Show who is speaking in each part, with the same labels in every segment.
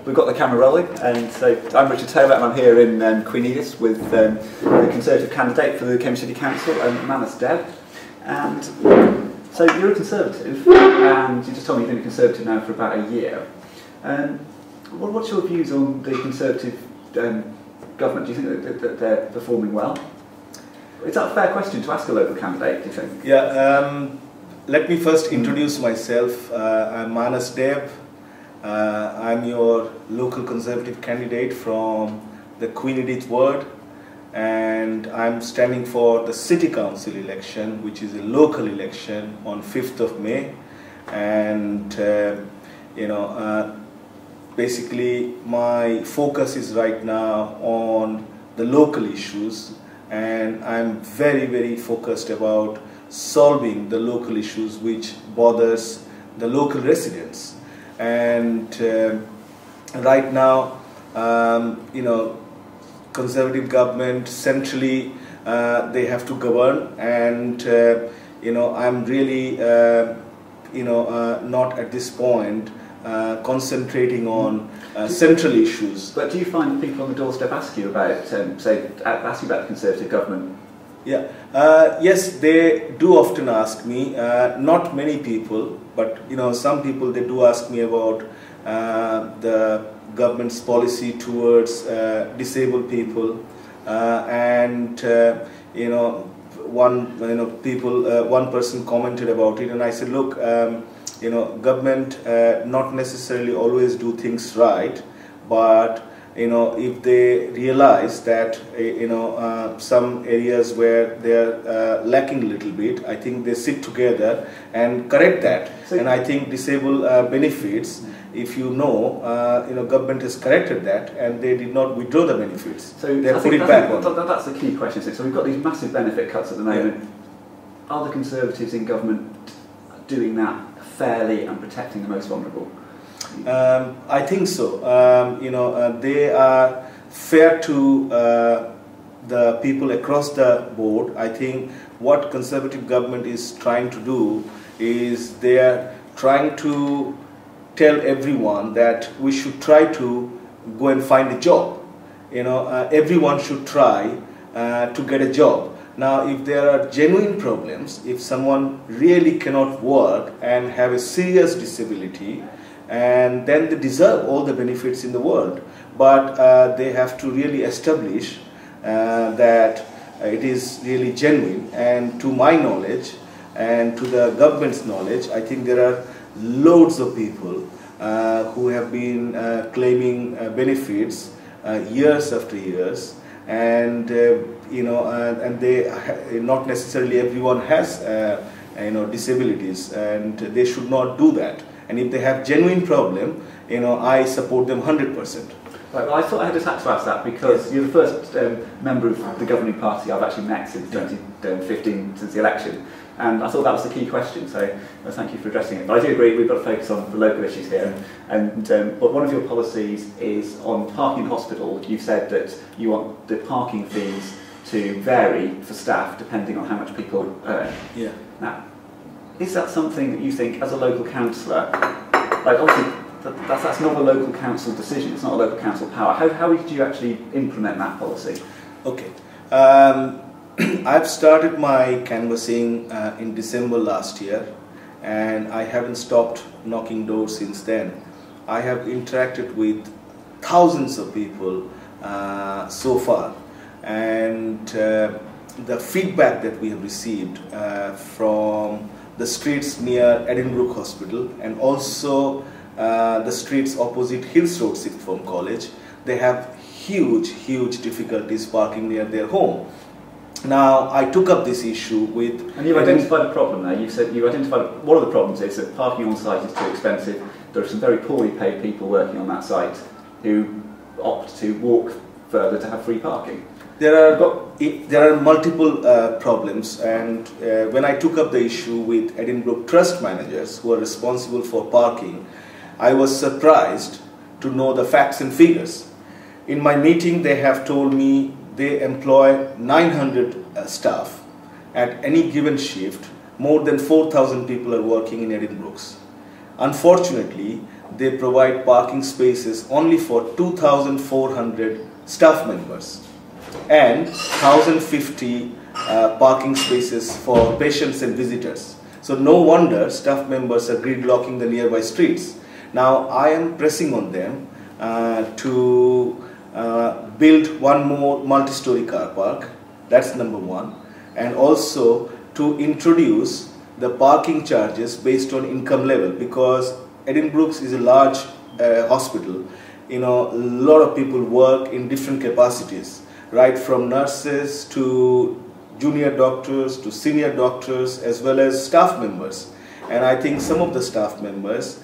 Speaker 1: we've got the camera rolling, and so I'm Richard Taylor, and I'm here in Queen Edith with the Conservative candidate for the Cambridge City Council, Manus Deb. And so you're a Conservative, and you just told me you've been a Conservative now for about a year. What's your views on the Conservative government? Do you think that they're performing well? Is that a fair question to ask a local candidate, do you think?
Speaker 2: Yeah, let me first introduce myself. I'm Manus Deb. I'm your local Conservative candidate from the Queen Edith ward, and I'm standing for the City Council election, which is a local election on 5th of May. And basically my focus is right now on the local issues, and I'm very focused about solving the local issues which bothers the local residents. And right now, Conservative government centrally, they have to govern, and I'm really not at this point concentrating on central issues.
Speaker 1: But do you find people on the doorstep ask you about, ask you about the Conservative government?
Speaker 2: Yeah, yes, they do often ask me. Not many people, but some people, they do ask me about the government's policy towards disabled people, one person commented about it, and I said, look, government not necessarily always do things right, but if they realize that some areas where they are lacking a little bit, I think they sit together and correct that. So, and I think disabled benefits, if government has corrected that, and they did not withdraw the benefits. So they put it back on.
Speaker 1: That's the key question. So we've got these massive benefit cuts at the moment. Yeah. Are the Conservatives in government doing that fairly and protecting the most vulnerable?
Speaker 2: I think so. They are fair to the people across the board. I think what Conservative government is trying to do is they are trying to tell everyone that we should try to go and find a job. Everyone should try to get a job. Now, if there are genuine problems, if someone really cannot work and have a serious disability, and then they deserve all the benefits in the world, but they have to really establish that it is really genuine. And to my knowledge and to the government's knowledge, I think there are loads of people who have been claiming benefits years after years, and and they not necessarily everyone has disabilities, and they should not do that. And if they have genuine problem, I support them 100%.
Speaker 1: Right, well, I thought I had to ask that because yes, you're the first member of the governing party I've actually met since 2015, since the election, and I thought that was the key question. So thank you for addressing it. But I do agree we've got to focus on the local issues here. But one of your policies is on parking in hospital. You've said that you want the parking fees to vary for staff depending on how much people earn.
Speaker 2: Yeah.
Speaker 1: Now, is that something that you think, as a local councillor, like obviously that's not a local council decision, it's not a local council power. How did you actually implement that policy?
Speaker 2: Okay. I've started my canvassing in December last year, and I haven't stopped knocking doors since then. I have interacted with thousands of people so far, and the feedback that we have received from the streets near Edinburgh Hospital, and also the streets opposite Hills Road Sixth Form College, they have huge difficulties parking near their home. Now, I took up this issue with...
Speaker 1: And you've identified a problem there. You've said you identified one of the problems is that parking on site is too expensive. There are some very poorly paid people working on that site who opt to walk further to have free parking.
Speaker 2: There are multiple problems, and when I took up the issue with Edinburgh Trust managers who are responsible for parking, I was surprised to know the facts and figures. In my meeting, they have told me they employ 900 staff. At any given shift, more than 4,000 people are working in Edinburgh. Unfortunately, they provide parking spaces only for 2,400 staff members and 1,050 parking spaces for patients and visitors. So no wonder staff members are gridlocking the nearby streets. Now I am pressing on them to build one more multi-story car park. That's number one. And also to introduce the parking charges based on income level, because Edinburgh is a large hospital. A lot of people work in different capacities, right from nurses to junior doctors to senior doctors, as well as staff members. And I think some of the staff members,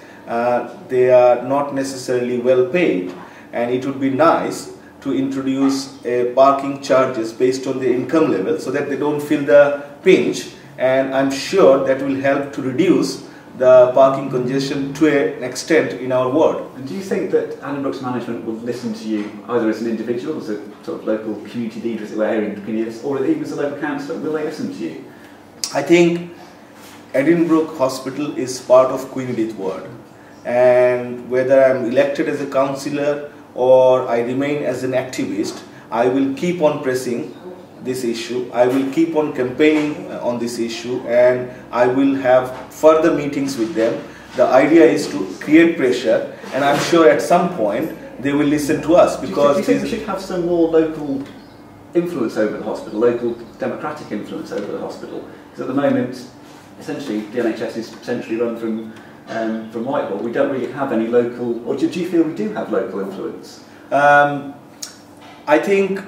Speaker 2: they are not necessarily well paid, and it would be nice to introduce parking charges based on their income level so that they don't feel the pinch, and I'm sure that will help to reduce the parking congestion to an extent in our ward.
Speaker 1: And do you think that Edinburgh's management will listen to you either as an individual, as a sort of local community leader, as it were, here in Queen Edith, or even as a local councillor? Will they listen to you?
Speaker 2: I think Edinburgh Hospital is part of Queen Edith ward, and whether I'm elected as a councillor or I remain as an activist, I will keep on pressing this issue. I will keep on campaigning on this issue, and I will have further meetings with them. The idea is to create pressure, and I'm sure at some point they will listen to us, because
Speaker 1: do you think we should have some more local influence over the hospital, local democratic influence over the hospital? Because at the moment, essentially, the NHS is essentially run from Whitehall. We don't really have any local, or do you feel we do have local influence?
Speaker 2: I think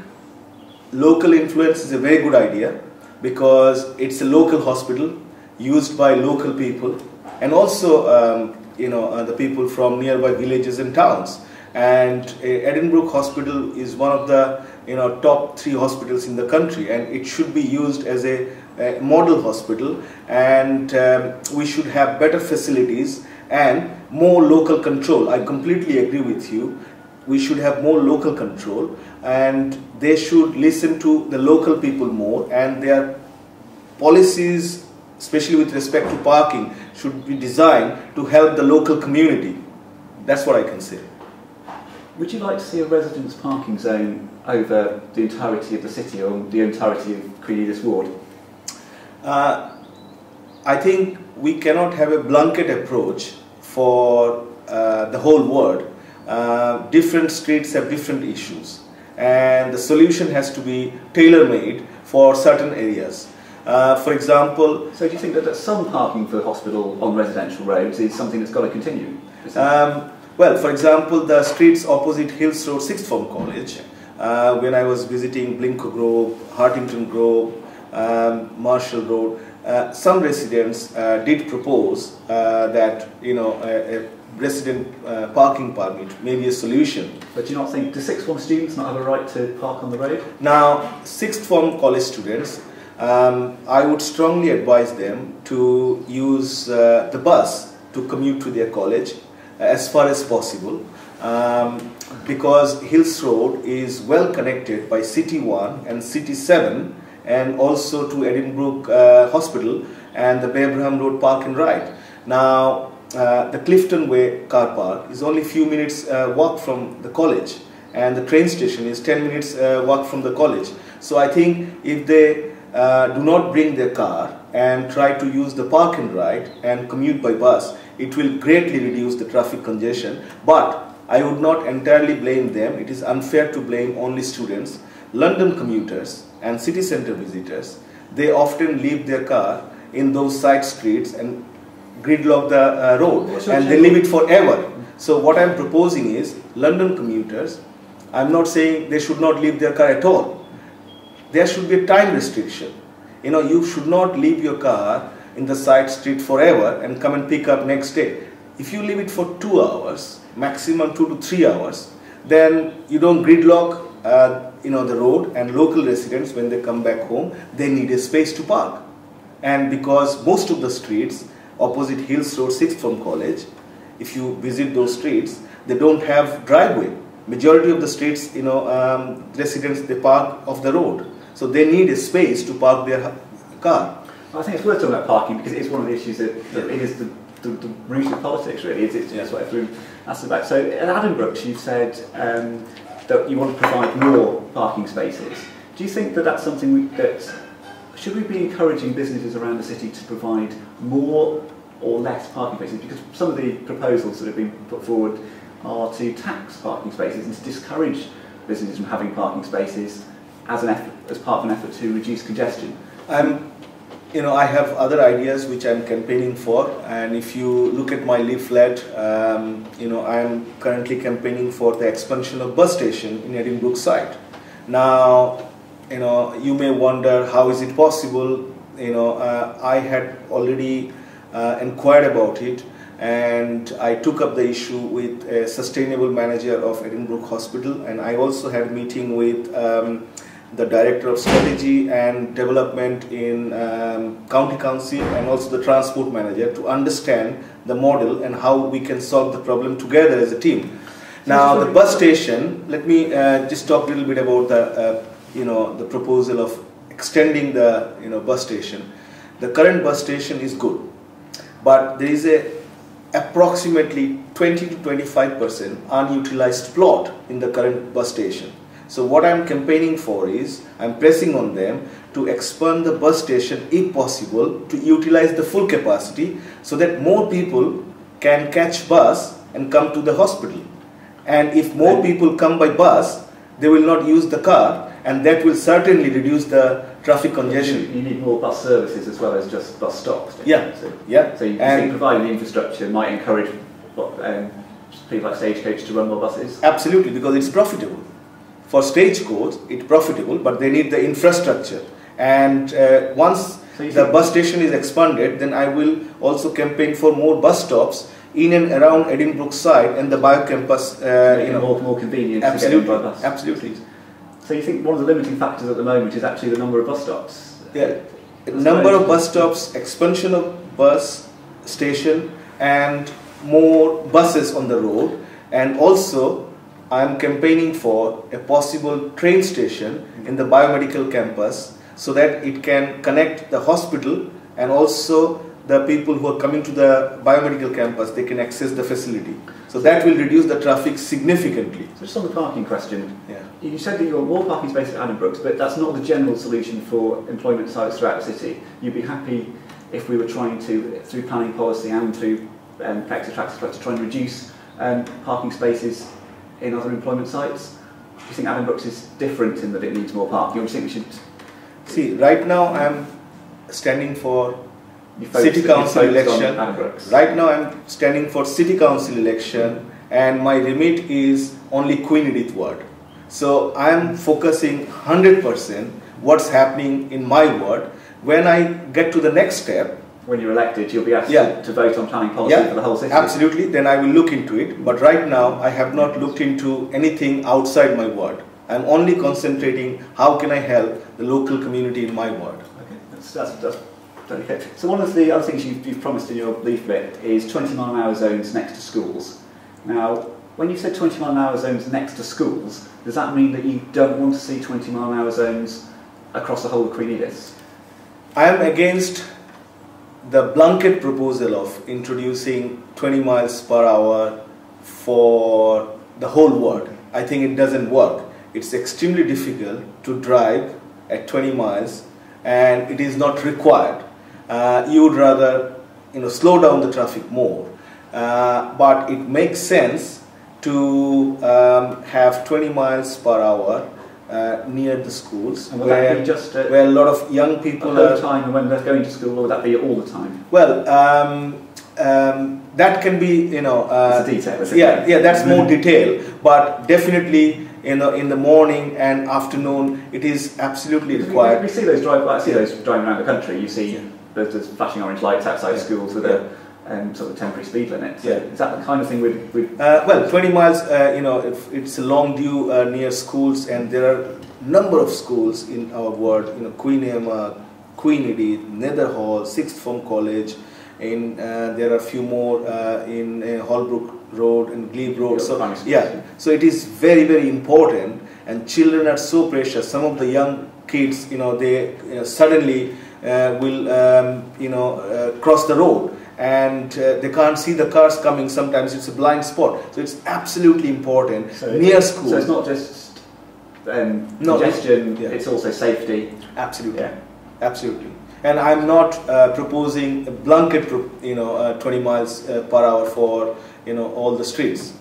Speaker 2: local influence is a very good idea, because it's a local hospital used by local people, and also the people from nearby villages and towns. And Edinburgh Hospital is one of the top 3 hospitals in the country, and it should be used as a model hospital, and we should have better facilities and more local control. I completely agree with you. We should have more local control, and they should listen to the local people more, and their policies, especially with respect to parking, should be designed to help the local community. That's what I can say.
Speaker 1: Would you like to see a residents' parking zone over the entirety of the city, or the entirety of Queen Edith ward?
Speaker 2: I think we cannot have a blanket approach for the whole ward. Different streets have different issues, and the solution has to be tailor-made for certain areas. For example...
Speaker 1: So do you think that some parking for the hospital on residential roads is something that's got to continue?
Speaker 2: Well, for example, the streets opposite Hills Road, Sixth Form College, when I was visiting Blinco Grove, Hartington Grove, Marshall Road, some residents did propose that a resident parking permit may be a solution.
Speaker 1: But do you not think, do sixth form students not have a right to park on the road?
Speaker 2: Now, sixth form college students, I would strongly advise them to use the bus to commute to their college as far as possible, because Hills Road is well connected by City 1 and City 7, and also to Edinburgh Hospital and the Abraham Road Park and Ride. Now, the Clifton Way car park is only a few minutes walk from the college, and the train station is 10 minutes walk from the college. So I think if they do not bring their car and try to use the park and ride and commute by bus, it will greatly reduce the traffic congestion. But I would not entirely blame them. It is unfair to blame only students. London commuters and city centre visitors, they often leave their car in those side streets and gridlock the road, and they leave it forever. So what I'm proposing is, London commuters, I'm not saying they should not leave their car at all. There should be a time restriction. You should not leave your car in the side street forever and come and pick up next day. If you leave it for 2 hours, maximum 2 to 3 hours, then you don't gridlock the road, and local residents, when they come back home, they need a space to park. And because most of the streets opposite Hills Road, Sixth Form College, if you visit those streets, they don't have driveway. Majority of the streets, residents, they park off the road. So they need a space to park their car.
Speaker 1: I think it's worth talking about parking, because it is one of the issues that it is the root of politics, really. It's what everyone asks about. So at Addenbrooke's, you've said that you want to provide more parking spaces. Do you think that that's something should we be encouraging businesses around the city to provide more or less parking spaces? Because some of the proposals that have been put forward are to tax parking spaces and to discourage businesses from having parking spaces as part of an effort to reduce congestion.
Speaker 2: I have other ideas which I'm campaigning for, and if you look at my leaflet, I'm currently campaigning for the expansion of bus station in Edinburgh site. Now, you may wonder how is it possible. I had already inquired about it, and I took up the issue with a sustainable manager of Edinburgh Hospital, and I also had a meeting with the Director of Strategy and Development in County Council and also the Transport Manager to understand the model and how we can solve the problem together as a team. Now the bus station, let me just talk a little bit about the proposal of extending the bus station. The current bus station is good, but there is approximately 20 to 25% unutilized plot in the current bus station. So what I'm campaigning for is, I'm pressing on them to expand the bus station if possible to utilize the full capacity so that more people can catch bus and come to the hospital. And if more people come by bus, they will not use the car, and that will certainly reduce the traffic congestion.
Speaker 1: You need more bus services as well as just bus stops.
Speaker 2: Yeah.
Speaker 1: So you
Speaker 2: think
Speaker 1: providing the infrastructure might encourage people like Stagecoach to run more buses?
Speaker 2: Absolutely, because it's profitable. For Stagecoach, it's profitable, but they need the infrastructure. And once the bus station is expanded, then I will also campaign for more bus stops in and around Edinburgh side and the biocampus.
Speaker 1: More convenient.
Speaker 2: Absolutely,
Speaker 1: to get by bus.
Speaker 2: Absolutely.
Speaker 1: So you think one of the limiting factors at the moment is actually the number of bus stops?
Speaker 2: Yeah, number of bus stops, expansion of bus station, and more buses on the road, and also I am campaigning for a possible train station in the biomedical campus so that it can connect the hospital and also the people who are coming to the biomedical campus, they can access the facility. So that will reduce the traffic significantly.
Speaker 1: So just on the parking question,
Speaker 2: yeah.
Speaker 1: You said that you want more parking spaces at Addenbrooke's, but that's not the general solution for employment sites throughout the city. You'd be happy if we were trying to, through planning policy and through extra tracks, to try and reduce parking spaces in other employment sites. Do you think Addenbrooke's is different in that it needs more parking? Or do you think we should...
Speaker 2: See, right now I'm standing for City Council election. Right now I'm standing for City Council election, and my remit is only Queen Edith ward. So I am focusing 100% what's happening in my ward. When I get to the next step,
Speaker 1: when you're elected, you'll be asked to vote on planning policy for the whole city.
Speaker 2: Absolutely, then I will look into it. But right now, I have not looked into anything outside my ward. I'm only concentrating how can I help the local community in my ward.
Speaker 1: Okay, that's totally okay. So one of the other things you've promised in your leaflet is 20-mile-an-hour zones next to schools. Now, when you said 20-mile-an-hour zones next to schools, does that mean that you don't want to see 20-mile-an-hour zones across the whole of Queen Edith?
Speaker 2: I am against the blanket proposal of introducing 20 miles per hour for the whole ward. I think it doesn't work. It's extremely difficult to drive at 20 miles, and it is not required. You would rather slow down the traffic more, but it makes sense to have 20 miles per hour near the schools,
Speaker 1: where
Speaker 2: a lot of young people
Speaker 1: are... time when they're going to school, or would that be all the time?
Speaker 2: Well, that can be,
Speaker 1: it's a detail.
Speaker 2: Yeah, that's more detail, but definitely, in the morning and afternoon, it is absolutely required.
Speaker 1: We see those driving around the country. You see there's flashing orange lights outside schools with a sort of temporary speed limit. So is that the kind of thing we'd...
Speaker 2: well, 20 miles, if it's a long due near schools, and there are number of schools in our ward, Queen Emma, Queen Edith, Netherhall, Sixth Form College, there are a few more in Holbrook Road and Glebe Road. So it is very, very important, and children are so precious. Some of the young kids, they suddenly will cross the road, and they can't see the cars coming. Sometimes it's a blind spot. So it's absolutely important near school.
Speaker 1: So it's not just congestion, it's also safety.
Speaker 2: Absolutely, absolutely. And I'm not proposing a blanket, 20 miles per hour for all the streets.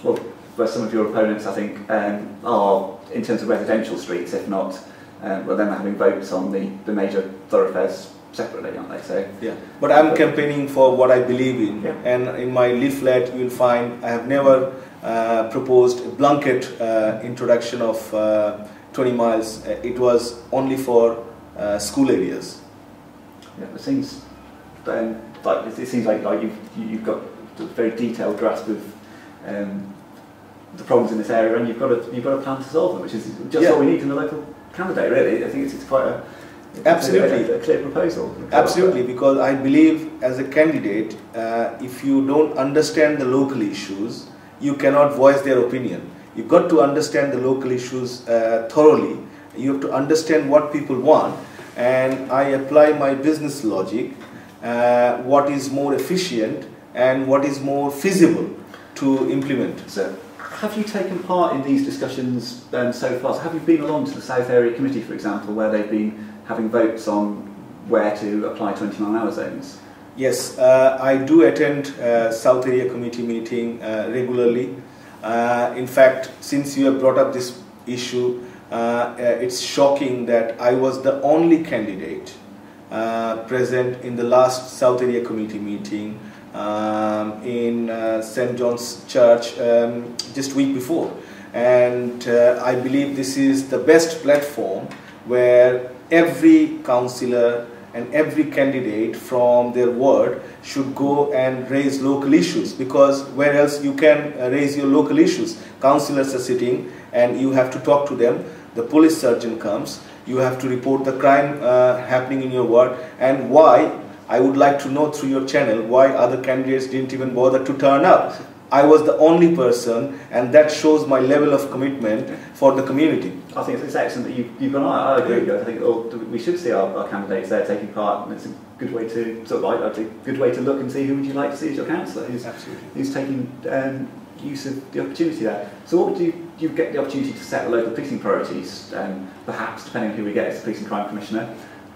Speaker 1: Well, where some of your opponents, I think, are in terms of residential streets, if not, well, then they're having votes on the major thoroughfares separately, aren't they? So
Speaker 2: yeah, but I'm campaigning for what I believe in, and in my leaflet you will find I have never proposed a blanket introduction of 20 miles. It was only for school areas.
Speaker 1: Yeah, it seems like you've got a very detailed grasp of the problems in this area, and you've got a plan to solve them, which is just what we need in the local candidate. Really, I think it's quite a clear proposal.
Speaker 2: Absolutely, because I believe as a candidate, if you don't understand the local issues, you cannot voice their opinion. You've got to understand the local issues thoroughly. You have to understand what people want, and I apply my business logic, what is more efficient and what is more feasible to implement.
Speaker 1: So, have you taken part in these discussions so far? So have you been along to the South Area Committee, for example, where they've been having votes on where to apply 20-mile-an-hour zones?
Speaker 2: Yes, I do attend South Area Committee meeting regularly. In fact, since you have brought up this issue, it's shocking that I was the only candidate present in the last South Area Committee meeting in St. John's Church just week before. And I believe this is the best platform where every councillor and every candidate from their ward should go and raise local issues, because where else you can raise your local issues? Councillors are sitting and you have to talk to them. The police surgeon comes, you have to report the crime happening in your ward, and why, I would like to know through your channel, why other candidates didn't even bother to turn up. I was the only person, and that shows my level of commitment for the community.
Speaker 1: I think it's excellent that you've gone on. I agree with you. I think we should see our candidates there taking part, and it's a good way to good way to look and see who would you like to see as your councillor who's taking use of the opportunity there. So what would you get the opportunity to set the local policing priorities, perhaps depending on who we get as the Police and Crime Commissioner,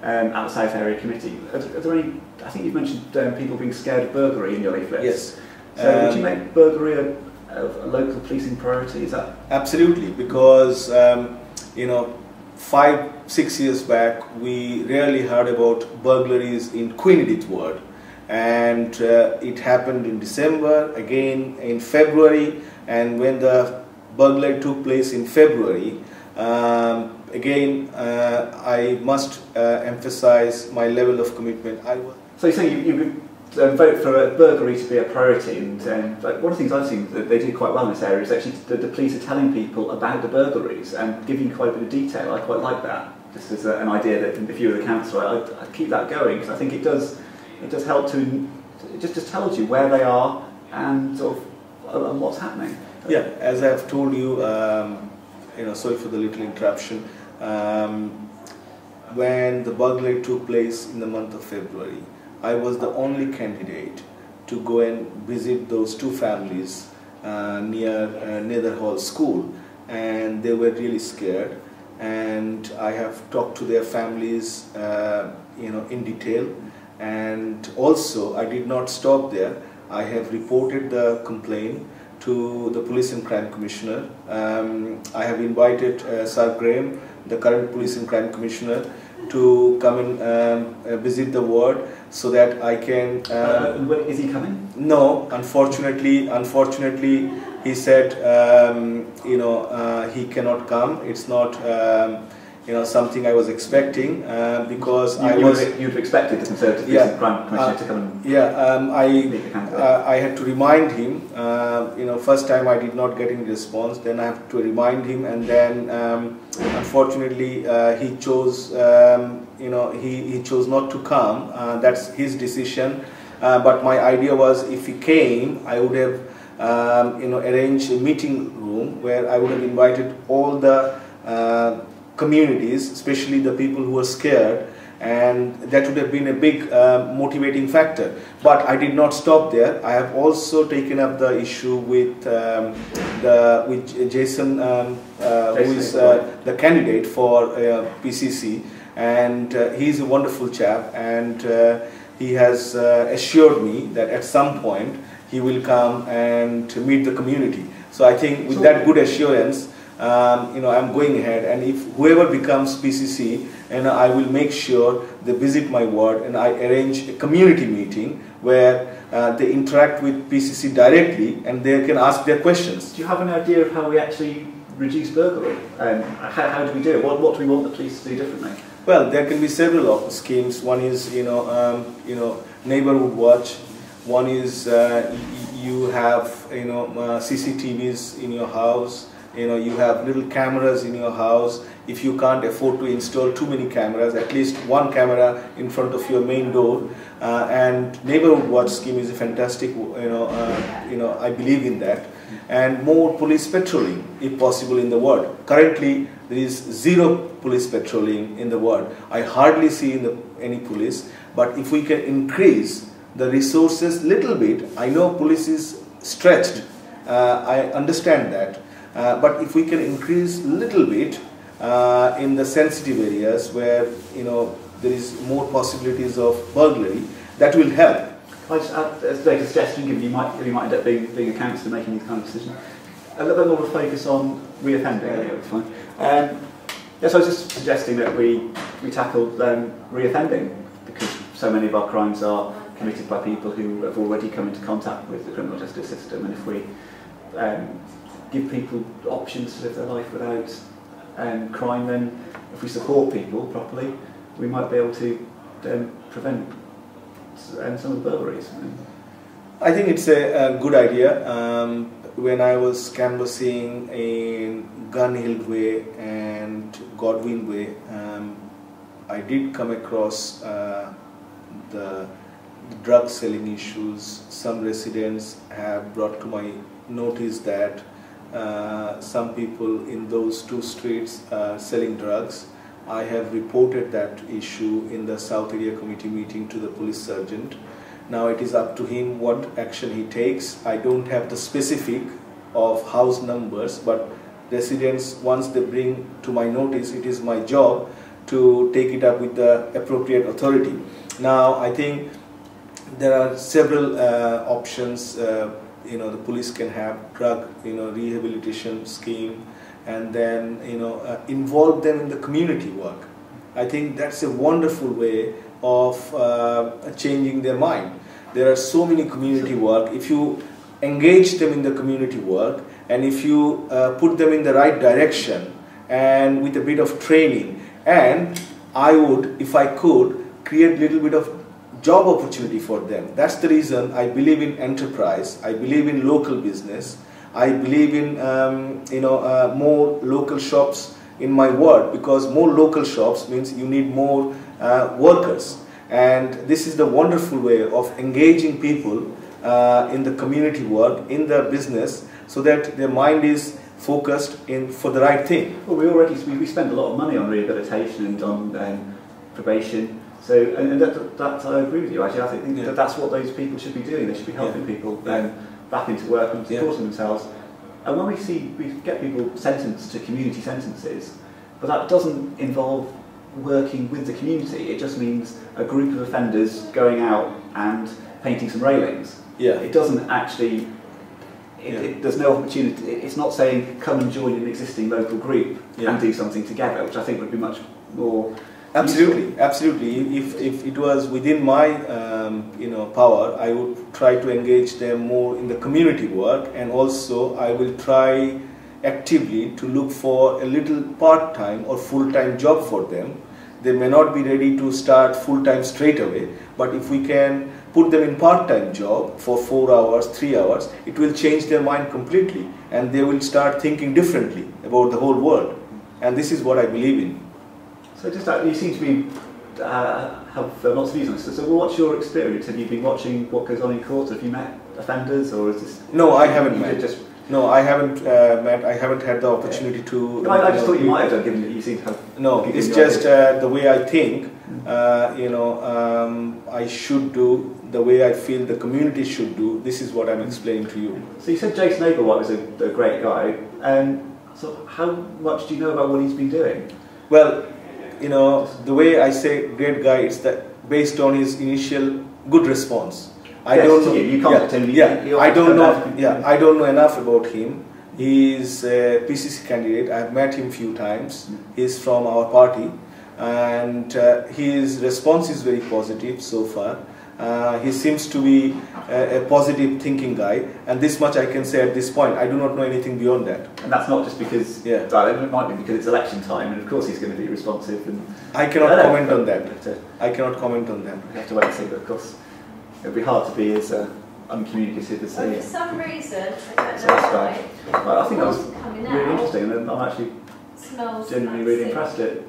Speaker 1: at the South Area Committee. Are there any? I think you've mentioned people being scared of burglary in your leaflets.
Speaker 2: Yes.
Speaker 1: So would you make burglary a local policing priority? Is that
Speaker 2: absolutely? Because 5-6 years back, we rarely heard about burglaries in Queen Edith ward, and it happened in December, again in February, and when the burglary took place in February, again I must emphasize my level of commitment.
Speaker 1: So you're saying you vote for a burglary to be a priority, and one of the things I've seen that they do quite well in this area is actually the police are telling people about the burglaries and giving quite a bit of detail. I quite like that, just as an idea that if you were the councillor, I'd keep that going, because I think it does help to, it just tells you where they are and sort of and what's happening.
Speaker 2: Yeah, as I've told you, sorry for the little interruption, when the burglary took place in the month of February, I was the only candidate to go and visit those two families near Netherhall School, and they were really scared, and I have talked to their families in detail, and also I did not stop there. I have reported the complaint to the Police and Crime Commissioner. I have invited Sir Graham, the current Police and Crime Commissioner, to come and visit the ward so that I can...
Speaker 1: is he coming?
Speaker 2: No, unfortunately he said he cannot come. It's not something I was expecting, because
Speaker 1: you'd expected the Conservative Police and Crime Commissioner to come and
Speaker 2: I had to remind him. First time I did not get any response. Then I have to remind him, and then unfortunately he chose he chose not to come. That's his decision. But my idea was, if he came, I would have arranged a meeting room where I would have invited all the communities, especially the people who are scared, and that would have been a big motivating factor. But I did not stop there. I have also taken up the issue with Jason, who is the candidate for PCC, and he's a wonderful chap, and he has assured me that at some point he will come and meet the community. So I think with that good assurance, I'm going ahead, and if whoever becomes PCC, and I will make sure they visit my ward, and I arrange a community meeting where they interact with PCC directly, and they can ask their questions.
Speaker 1: Do you have an idea of how we actually reduce burglary? How do we do it? What do we want the police to do differently?
Speaker 2: Well, there can be several schemes. One is, neighborhood watch. One is you have, CCTVs in your house. You have little cameras in your house. If you can't afford to install too many cameras, at least one camera in front of your main door. And neighborhood watch scheme is a fantastic. I believe in that. And more police patrolling, if possible, in the ward. Currently, there is zero police patrolling in the ward. I hardly see any police. But if we can increase the resources little bit, I know police is stretched. I understand that. But if we can increase little bit in the sensitive areas where there is more possibilities of burglary, that will help.
Speaker 1: I just add a suggestion, given you might end up being a councillor making these kind of decisions. A little bit more of a focus on reoffending. Yeah, fine. Yes, I was just suggesting that we tackle reoffending, because so many of our crimes are committed by people who have already come into contact with the criminal justice system, and if we give people options to live their life without crime, then if we support people properly, we might be able to prevent some of the burglaries.
Speaker 2: I think it's a good idea. When I was canvassing in Gun Hill Way and Godwin Way, I did come across the drug selling issues. Some residents have brought to my notice that some people in those two streets are selling drugs. I have reported that issue in the South Area Committee meeting to the police sergeant. Now it is up to him what action he takes. I don't have the specific of house numbers, but residents, once they bring to my notice, it is my job to take it up with the appropriate authority. Now I think there are several options. The police can have drug rehabilitation scheme, and then involve them in the community work. I think that's a wonderful way of changing their mind. There are so many community work. If you engage them in the community work, and if you put them in the right direction and with a bit of training, and I would, if I could, create a little bit of job opportunity for them. That's the reason I believe in enterprise. I believe in local business. I believe in more local shops in my ward, because more local shops means you need more workers, and this is the wonderful way of engaging people in the community work, in the business, so that their mind is focused for the right thing.
Speaker 1: Well, we spend a lot of money on rehabilitation and on probation. So, and that I agree with you. Actually, I think that's what those people should be doing. They should be helping people back into work and supporting themselves. And when we get people sentenced to community sentences, but that doesn't involve working with the community. It just means a group of offenders going out and painting some railings.
Speaker 2: Yeah.
Speaker 1: It doesn't actually. There's no opportunity. It's not saying come and join an existing local group and do something together, which I think would be much more.
Speaker 2: Absolutely, absolutely. If it was within my power, I would try to engage them more in the community work, and also I will try actively to look for a little part-time or full-time job for them. They may not be ready to start full-time straight away, but if we can put them in part-time job for 4 hours, 3 hours, it will change their mind completely, and they will start thinking differently about the whole world. And this is what I believe in.
Speaker 1: So just you seem to be have lots of views on this. So what's your experience? Have you been watching what goes on in court? Have you met offenders, or is this?
Speaker 2: No, I haven't met. No, I haven't met. I haven't had the opportunity to.
Speaker 1: No, I just thought you might have done, given that you seem to have.
Speaker 2: No, it's just the way I think. I should do the way I feel the community should do. This is what I'm explaining to you.
Speaker 1: So you said Jason Ablewhite was a great guy. So how much do you know about what he's been doing?
Speaker 2: Well, the way I say great guy is that based on his initial good response. I don't know.
Speaker 1: You can't tell me.
Speaker 2: I don't know. Yeah, I don't know enough about him. He is a PCC candidate. I've met him a few times. He's from our party, and his response is very positive so far. He seems to be a positive thinking guy, and this much I can say at this point. I do not know anything beyond that.
Speaker 1: And that's not just because, it might be because it's election time, and of course he's going to be responsive. And
Speaker 2: I cannot comment on that. I cannot comment on that.
Speaker 1: We have to wait and see, but of course it would be hard to be as uncommunicative as
Speaker 3: for some reason, I don't
Speaker 1: know
Speaker 3: why.
Speaker 1: Well, I think that was really interesting, and I'm actually genuinely really impressed at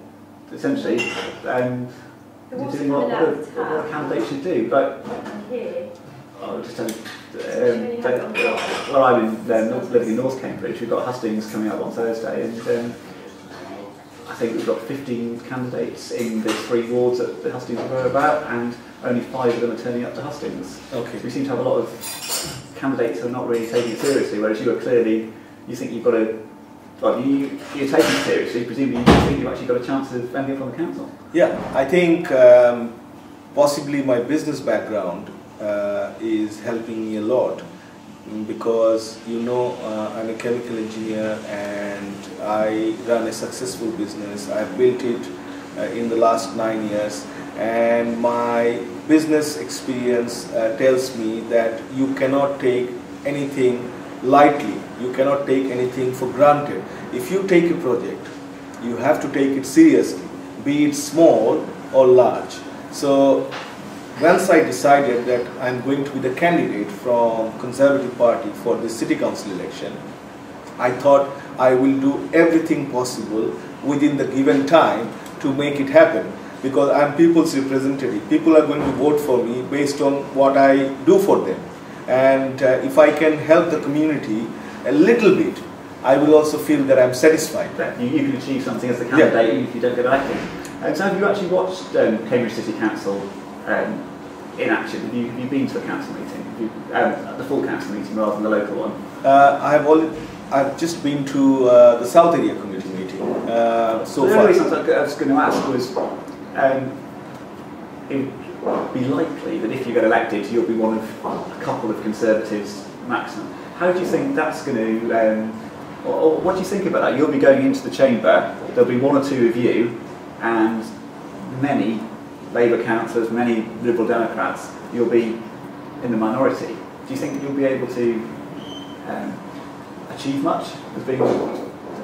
Speaker 1: essentially you're doing what a candidate should do. But I'll just tell you, well, I'm living in North Cambridge. We've got hustings coming up on Thursday, and I think we've got 15 candidates in the 3 wards that the hustings were about, and only 5 of them are turning up to hustings.
Speaker 2: Okay.
Speaker 1: So we seem to have a lot of candidates who are not really taking it seriously, whereas you are clearly, you think you've got to, well, you're taking it seriously, presumably you think you've actually got a chance of ending up on the council.
Speaker 2: Yeah, I think possibly my business background is helping me a lot, because I'm a chemical engineer and I run a successful business. I built it in the last 9 years, and my business experience tells me that you cannot take anything lightly, you cannot take anything for granted. If you take a project, you have to take it seriously, be it small or large. So once I decided that I'm going to be the candidate from Conservative Party for the City Council election, I thought I will do everything possible within the given time to make it happen, because I'm people's representative. People are going to vote for me based on what I do for them. And if I can help the community a little bit, I will also feel that I'm satisfied.
Speaker 1: You can achieve something as the candidate even if you don't get elected. So have you actually watched Cambridge City Council in action? Have you been to the council meeting? The full council meeting rather than the local one?
Speaker 2: I've just been to the South Area Committee meeting so
Speaker 1: the
Speaker 2: far.
Speaker 1: only reason I was going to ask was, it would be likely that if you get elected, you'll be one of a couple of Conservatives maximum. How do you think that's going to, or what do you think about that? You'll be going into the chamber, there'll be 1 or 2 of you, and many Labour councillors, many Liberal Democrats, you'll be in the minority. Do you think you'll be able to achieve much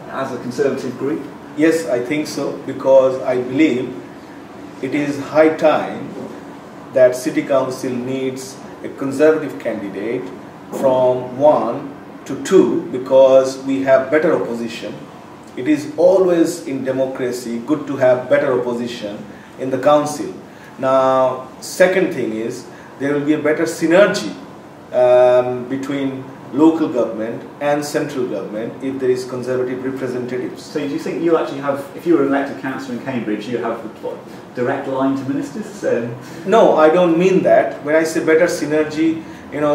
Speaker 1: as a Conservative group?
Speaker 2: Yes, I think so, because I believe it is high time that City Council needs a Conservative candidate from 1 to 2, because we have better opposition. It is always in democracy good to have better opposition in the council. Now, second thing is there will be a better synergy between local government and central government if there is Conservative representatives.
Speaker 1: So do you think you'll actually have, if you were an elected councillor in Cambridge, you have what, direct line to ministers?
Speaker 2: No, I don't mean that. When I say better synergy,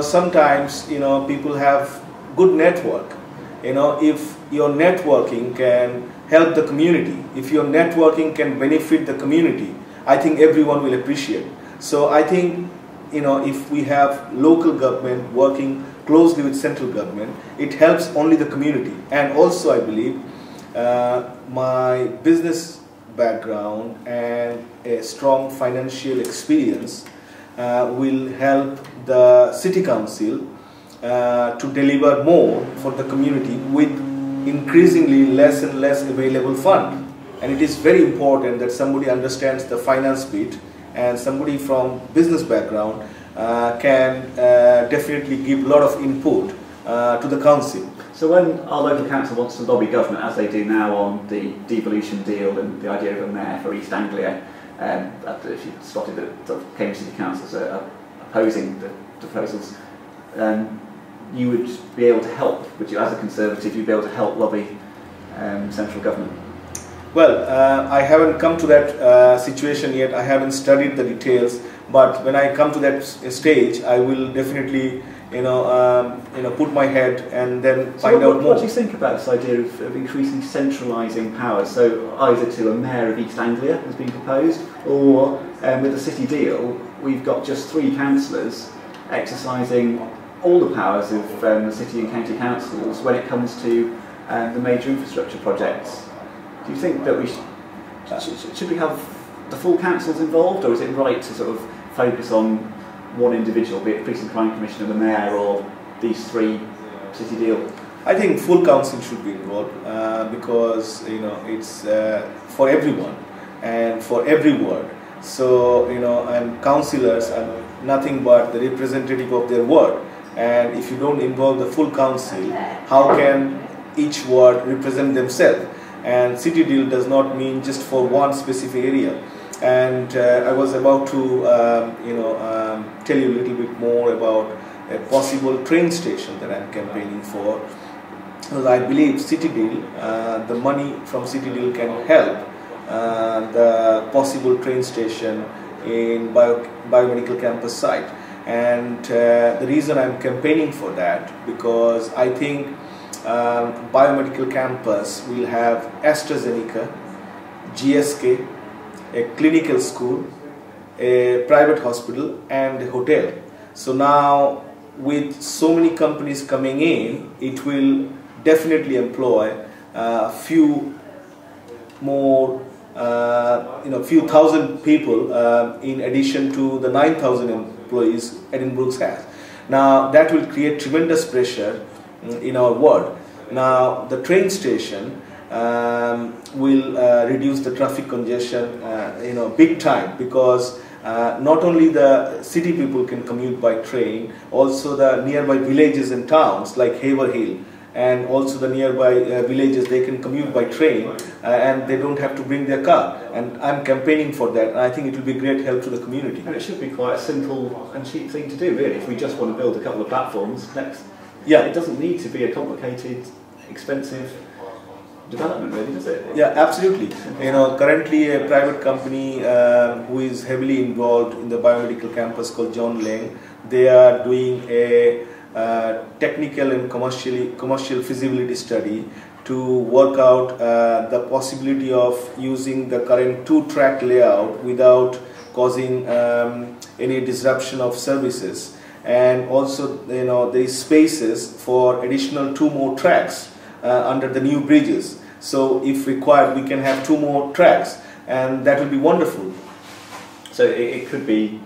Speaker 2: sometimes people have good network. If your networking can help the community, if your networking can benefit the community, I think everyone will appreciate. So I think if we have local government working closely with central government, it helps only the community. And also I believe my business background and a strong financial experience will help the City Council to deliver more for the community with increasingly less and less available fund. And it is very important that somebody understands the finance bit, and somebody from business background can definitely give a lot of input to the council.
Speaker 1: So when our local council wants to lobby government, as they do now on the devolution deal and the idea of a mayor for East Anglia, if you spotted that Cambridge City Councils are opposing the proposals, you would be able to help, would you, as a Conservative, you'd be able to help lobby central government?
Speaker 2: Well, I haven't come to that situation yet. I haven't studied the details, but when I come to that stage, I will definitely, put my head and then find out more.
Speaker 1: What do you think about this idea of increasingly centralising power? So either to a mayor of East Anglia has been proposed, or with the city deal, we've got just 3 councillors exercising all the powers of the city and county councils when it comes to the major infrastructure projects. Do you think that we should we have the full councils involved, or is it right to sort of focus on one individual, be it Police and Crime Commissioner, the mayor, or these 3 city deal?
Speaker 2: I think full council should be involved because it's for everyone and for every ward. So and councillors are nothing but the representative of their ward. And if you don't involve the full council, how can each ward represent themselves? And city deal does not mean just for one specific area. And I was about to tell you a little bit more about a possible train station that I'm campaigning for. Because I believe city deal, the money from city deal can help the possible train station in biomedical campus site. And the reason I'm campaigning for that, because I think biomedical campus will have AstraZeneca, GSK, a clinical school, a private hospital, and a hotel. So now, with so many companies coming in, it will definitely employ a few more, few thousand people in addition to the 9,000 employees Edinburgh has. Now, that will create tremendous pressure in our ward. Now, the train station will reduce the traffic congestion, big time, because not only the city people can commute by train, also the nearby villages and towns like Haverhill, and also the nearby villages, they can commute by train and they don't have to bring their car. And I'm campaigning for that, and I think it will be great help to the community.
Speaker 1: And it should be quite a simple and cheap thing to do, really. If we just want to build a couple of platforms, it doesn't need to be a complicated, expensive development, really, does it?
Speaker 2: Yeah, absolutely. Currently a private company who is heavily involved in the biomedical campus called John Lang, they are doing a technical and commercial feasibility study to work out the possibility of using the current 2-track layout without causing any disruption of services. And also, there is spaces for additional 2 more tracks under the new bridges. So if required, we can have 2 more tracks, and that will be wonderful.
Speaker 1: So it could be,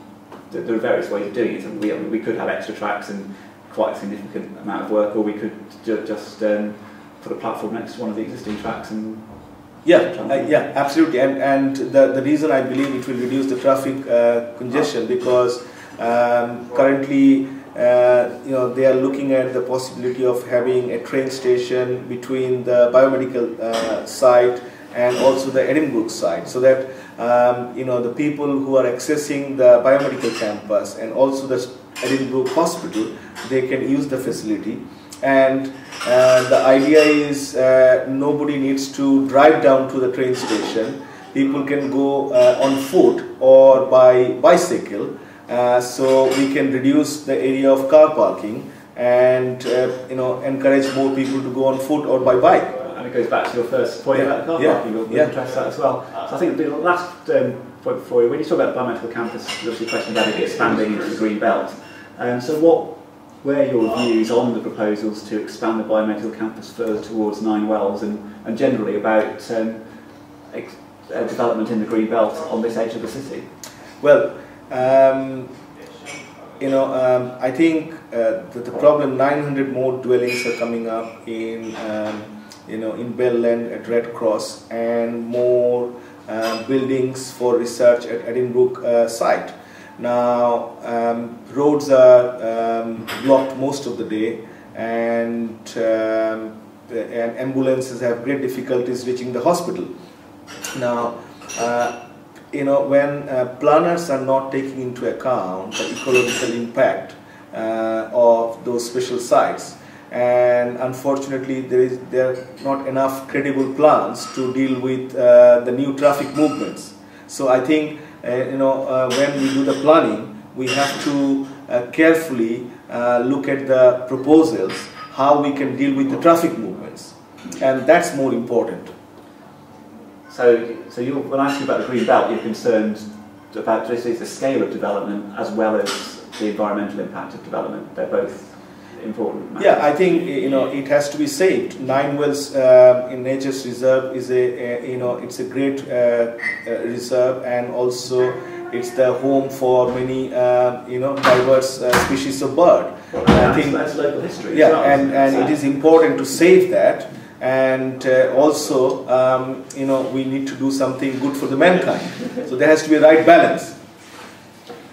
Speaker 1: there are various ways of doing it. We could have extra tracks and quite a significant amount of work, or we could just put a platform next to one of the existing tracks and...
Speaker 2: Yeah, absolutely. And the reason I believe it will reduce the traffic congestion, because currently they are looking at the possibility of having a train station between the biomedical site and also the Edinburgh site, so that the people who are accessing the biomedical campus and also the Edinburgh hospital, they can use the facility. And the idea is nobody needs to drive down to the train station. People can go on foot or by bicycle. So we can reduce the area of car parking and encourage more people to go on foot or by bike.
Speaker 1: And it goes back to your first point about car parking. We'll address that as well. So I think the last point for you, when you talk about the biomedical campus, there's obviously a question about it expanding into the green belt. So what were your views on the proposals to expand the biomedical campus further towards 9 Wells, and generally about development in the green belt on this edge of the city?
Speaker 2: Well, I think that the problem, 900 more dwellings are coming up in Bell End at Red Cross, and more buildings for research at Edinburgh site. Now, roads are blocked most of the day, and ambulances have great difficulties reaching the hospital. Now, when planners are not taking into account the ecological impact of those special sites. And unfortunately, there are not enough credible plans to deal with the new traffic movements. So I think when we do the planning, we have to carefully look at the proposals, how we can deal with the traffic movements, and that's more important.
Speaker 1: So when I ask you about the green belt, you're concerned about just the scale of development as well as the environmental impact of development. They're both important matters.
Speaker 2: Yeah, I think it has to be saved. Nine Wells in Nature's Reserve is it's a great reserve, and also it's the home for many diverse species of bird.
Speaker 1: Well, I think that's local history.
Speaker 2: Yeah, and it is important to save that. And also, we need to do something good for the mankind. So there has to be a right balance.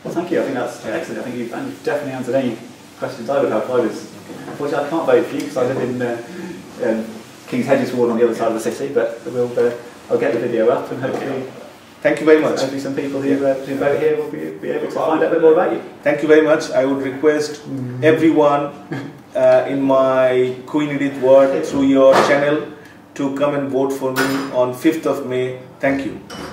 Speaker 1: Well, thank you. I think that's excellent. I think you've definitely answered any questions I would have. Unfortunately, I can't vote for you because I live in King's Hedges ward on the other side of the city. But I'll get the video up, and hopefully,
Speaker 2: thank you very much.
Speaker 1: Hopefully, some people who vote here will be able to find out a bit more about you.
Speaker 2: Thank you very much. I would request everyone in my Queen Edith ward through your channel to come and vote for me on 5th of May. Thank you.